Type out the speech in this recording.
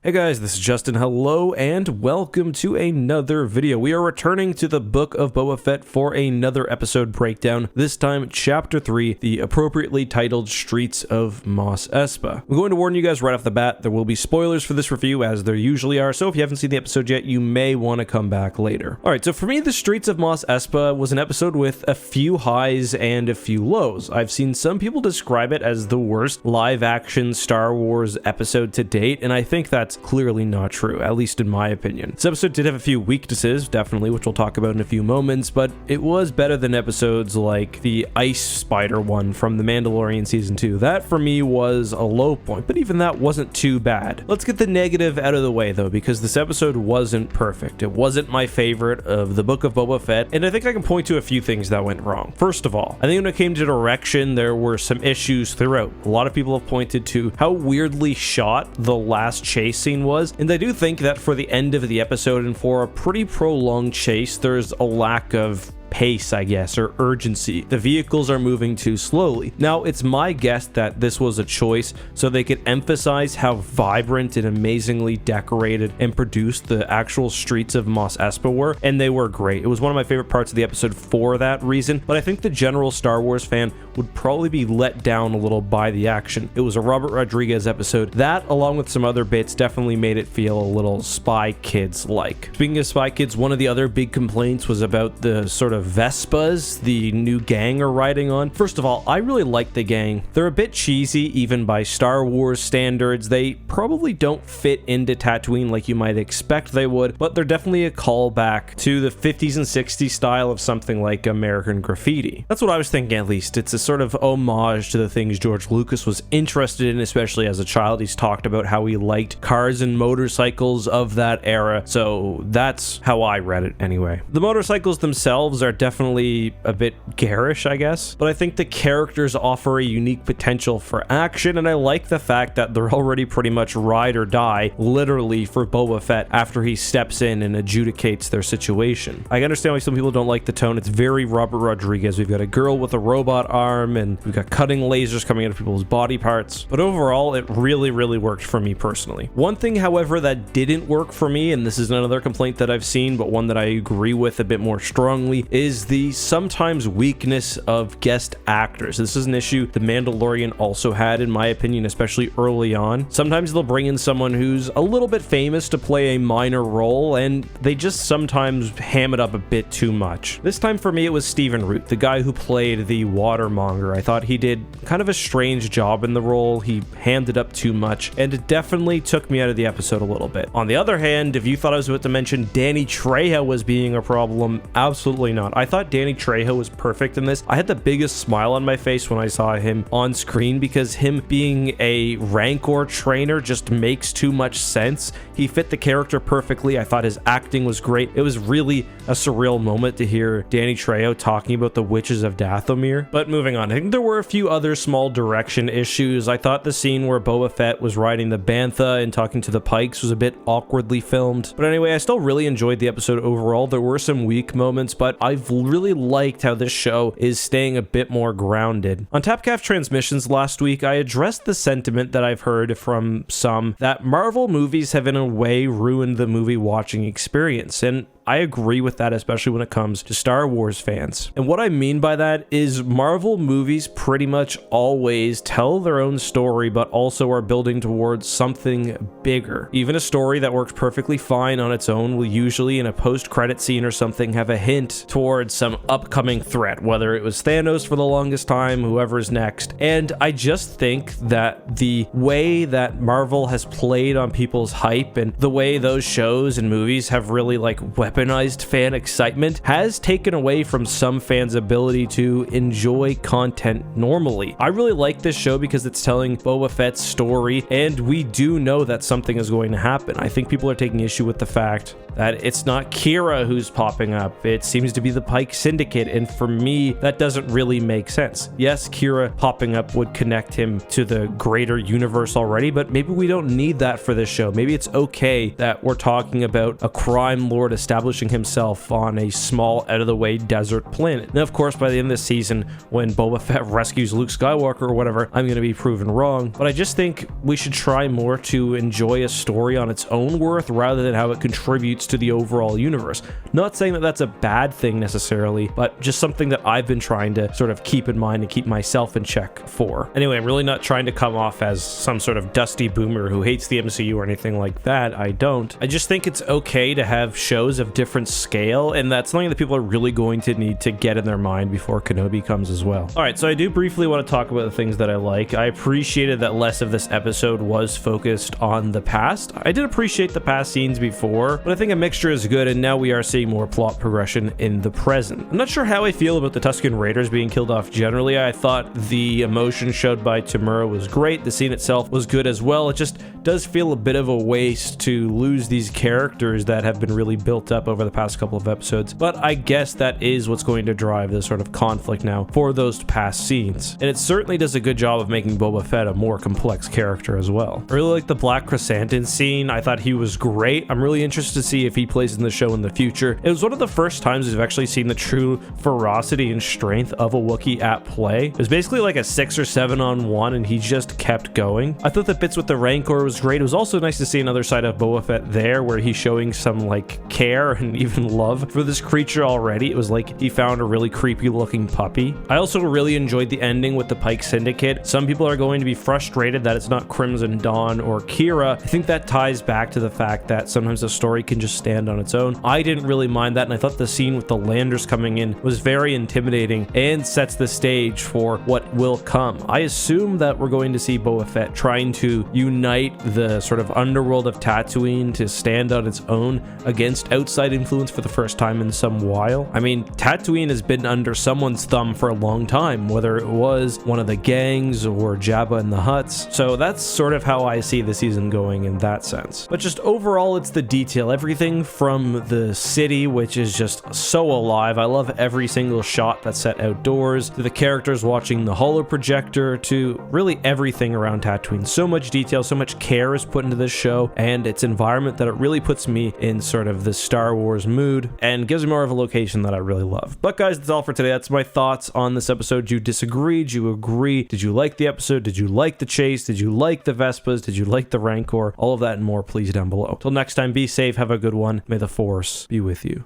Hey guys, this is Justin. Hello and welcome to another video. We are returning to the Book of Boba Fett for another episode breakdown, this time Chapter 3, the appropriately titled Streets of Mos Espa. I'm going to warn you guys right off the bat, there will be spoilers for this review as there usually are, so if you haven't seen the episode yet, you may want to come back later. Alright, so for me, the Streets of Mos Espa was an episode with a few highs and a few lows. I've seen some people describe it as the worst live-action Star Wars episode to date, and I think that's clearly not true, at least in my opinion. This episode did have a few weaknesses, definitely, which we'll talk about in a few moments, but it was better than episodes like the Ice Spider one from The Mandalorian Season 2. That, for me, was a low point, but even that wasn't too bad. Let's get the negative out of the way, though, because this episode wasn't perfect. It wasn't my favorite of the Book of Boba Fett, and I think I can point to a few things that went wrong. First of all, I think when it came to direction, there were some issues throughout. A lot of people have pointed to how weirdly shot the last chase scene was, and I do think that for the end of the episode and for a pretty prolonged chase, there's a lack of pace, I guess, or urgency. The vehicles are moving too slowly. Now, it's my guess that this was a choice so they could emphasize how vibrant and amazingly decorated and produced the actual streets of Mos Espa were, and they were great. It was one of my favorite parts of the episode for that reason, but I think the general Star Wars fan would probably be let down a little by the action. It was a Robert Rodriguez episode. That, along with some other bits, definitely made it feel a little Spy Kids-like. Speaking of Spy Kids, one of the other big complaints was about the sort of Vespas the new gang are riding on. First of all, I really like the gang. They're a bit cheesy, even by Star Wars standards. They probably don't fit into Tatooine like you might expect they would, but they're definitely a callback to the 50s and 60s style of something like American Graffiti. That's what I was thinking, at least. It's a sort of homage to the things George Lucas was interested in, especially as a child. He's talked about how he liked cars and motorcycles of that era, so that's how I read it anyway. The motorcycles themselves are definitely a bit garish, I guess, but I think the characters offer a unique potential for action, and I like the fact that they're already pretty much ride or die, literally, for Boba Fett after he steps in and adjudicates their situation. I understand why some people don't like the tone. It's very Robert Rodriguez. We've got a girl with a robot arm, and we've got cutting lasers coming out of people's body parts, but overall, it really worked for me personally. One thing, however, that didn't work for me, and this is another complaint that I've seen, but one that I agree with a bit more strongly, is the sometimes weakness of guest actors. This is an issue The Mandalorian also had, in my opinion, especially early on. Sometimes they'll bring in someone who's a little bit famous to play a minor role, and they just sometimes ham it up a bit too much. This time for me, it was Stephen Root, the guy who played the watermonger. I thought he did kind of a strange job in the role. He hammed it up too much, and it definitely took me out of the episode a little bit. On the other hand, if you thought I was about to mention Danny Trejo was being a problem, absolutely not. I thought Danny Trejo was perfect in this. I had the biggest smile on my face when I saw him on screen because him being a Rancor trainer just makes too much sense. He fit the character perfectly. I thought his acting was great. It was really a surreal moment to hear Danny Trejo talking about the witches of Dathomir. But moving on, I think there were a few other small direction issues. I thought the scene where Boba Fett was riding the Bantha and talking to the Pikes was a bit awkwardly filmed. But anyway, I still really enjoyed the episode overall. There were some weak moments, but I've really liked how this show is staying a bit more grounded. On Tapcaf Transmissions last week, I addressed the sentiment that I've heard from some that Marvel movies have in a way ruined the movie watching experience, and I agree with that, especially when it comes to Star Wars fans. And what I mean by that is Marvel movies pretty much always tell their own story, but also are building towards something bigger. Even a story that works perfectly fine on its own will usually, in a post-credit scene or something, have a hint towards some upcoming threat, whether it was Thanos for the longest time, whoever's next. And I just think that the way that Marvel has played on people's hype and the way those shows and movies have really weaponized fan excitement has taken away from some fans' ability to enjoy content normally. I really like this show because it's telling Boba Fett's story, and we do know that something is going to happen. I think people are taking issue with the fact that it's not Kira who's popping up. It seems to be the Pike Syndicate, and for me, that doesn't really make sense. Yes, Kira popping up would connect him to the greater universe already, but maybe we don't need that for this show. Maybe it's okay that we're talking about a crime lord establishing himself on a small, out-of-the-way desert planet. Now, of course, by the end of this season, when Boba Fett rescues Luke Skywalker or whatever, I'm going to be proven wrong, but I just think we should try more to enjoy a story on its own worth rather than how it contributes to the overall universe. Not saying that that's a bad thing necessarily, but just something that I've been trying to sort of keep in mind and keep myself in check for. Anyway, I'm really not trying to come off as some sort of dusty boomer who hates the MCU or anything like that. I don't. I just think it's okay to have shows of different scale, and that's something that people are really going to need to get in their mind before Kenobi comes as well. All right, so I do briefly want to talk about the things that I like. I appreciated that less of this episode was focused on the past. I did appreciate the past scenes before, but I think a mixture is good, and now we are seeing more plot progression in the present. I'm not sure how I feel about the Tusken Raiders being killed off generally. I thought the emotion showed by Tamura was great. The scene itself was good as well. It just does feel a bit of a waste to lose these characters that have been really built up over the past couple of episodes, but I guess that is what's going to drive this sort of conflict now for those past scenes. And it certainly does a good job of making Boba Fett a more complex character as well. I really like the Black Chrysanthemum scene. I thought he was great. I'm really interested to see if he plays in the show in the future. It was one of the first times we've actually seen the true ferocity and strength of a Wookiee at play. It was basically like a 6 or 7 on 1, and he just kept going. I thought the bits with the Rancor was great. It was also nice to see another side of Boba Fett there, where he's showing some like care and even love for this creature already. It was like he found a really creepy looking puppy. I also really enjoyed the ending with the Pike Syndicate. Some people are going to be frustrated that it's not Crimson Dawn or Kira. I think that ties back to the fact that sometimes a story can just stand on its own. I didn't really mind that, and I thought the scene with the Landers coming in was very intimidating and sets the stage for what will come. I assume that we're going to see Boba Fett trying to unite the sort of underworld of Tatooine to stand on its own against outside influence for the first time in some while. I mean, Tatooine has been under someone's thumb for a long time, whether it was one of the gangs or Jabba and the Hutts. So that's sort of how I see the season going in that sense. But just overall, it's the detail. Everything from the city, which is just so alive. I love every single shot that's set outdoors, to the characters watching the holoprojector, to really everything around Tatooine. So much detail, so much care is put into this show and its environment that it really puts me in sort of the Star Wars mood and gives me more of a location that I really love. But guys, that's all for today. That's my thoughts on this episode. Did you disagree? Did you agree? Did you like the episode? Did you like the chase? Did you like the Vespas? Did you like the Rancor? All of that and more, please, down below. Till next time, be safe, have a good one. May the Force be with you.